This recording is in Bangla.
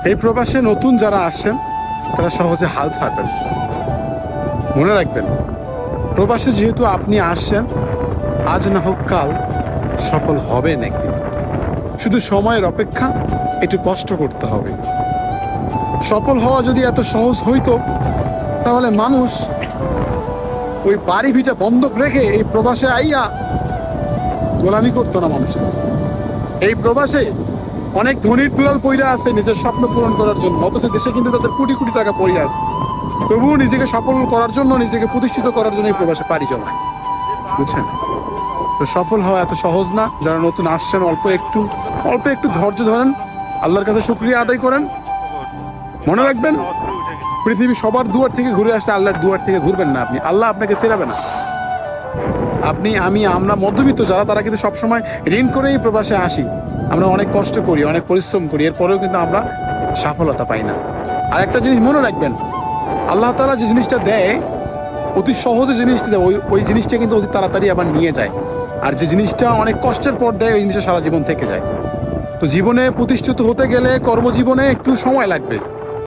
এই প্রবাসে নতুন যারা আসছেন তারা সহজে হাল ছাড়বেন। মনে রাখবেন, প্রবাসে যেহেতু আপনি আসছেন, আজ না হোক কাল সফল হবেন একদিন। শুধু সময়ের অপেক্ষা, একটু কষ্ট করতে হবে। সফল হওয়া যদি এত সহজ হইতো তাহলে মানুষ ওই বাড়ি ভিটা বন্ধক রেখে এই প্রবাসে আইয়া গোলামি করতো না মানুষের। এই প্রবাসে অনেক ধনীর দুলাল পইরা আছে নিজের স্বপ্ন পূরণ করার জন্য, অথচ দেশে কিন্তু তাদের কোটি কোটি টাকা পড়ে আছে, তবুও নিজেকে সফল করার জন্য, নিজেকে প্রতিষ্ঠিত করার জন্য এই প্রবাসে পাড়ি জমায়। বুঝছেন? তো সফল হওয়া এত সহজ না। যারা নতুন আসছেন অল্প একটু ধৈর্য ধরেন, আল্লাহর কাছে শুকরিয়া আদায় করেন। মনে রাখবেন, পৃথিবী সবার দুয়ার থেকে ঘুরে আসলে আল্লাহর দুয়ার থেকে ঘুরবেন না আপনি, আল্লাহ আপনাকে ফেরাবে না। আপনি, আমি, আমরা মধ্যবিত্ত যারা, তারা কিন্তু সবসময় ঋণ করেই প্রবাসে আসি। আমরা অনেক কষ্ট করি, অনেক পরিশ্রম করি, এরপরেও কিন্তু আমরা সফলতা পাই না। আর একটা জিনিস মনে রাখবেন, আল্লাহ তাআলা যে জিনিসটা দেয়, অতি সহজে জিনিসটা দেয়, ওই জিনিসটা কিন্তু অতি তাড়াতাড়ি আবার নিয়ে যায়। আর যে জিনিসটা অনেক কষ্টের পর দেয়, ওই জিনিসটা সারা জীবন থেকে যায়। তো জীবনে প্রতিষ্ঠিত হতে গেলে কর্মজীবনে একটু সময় লাগবে।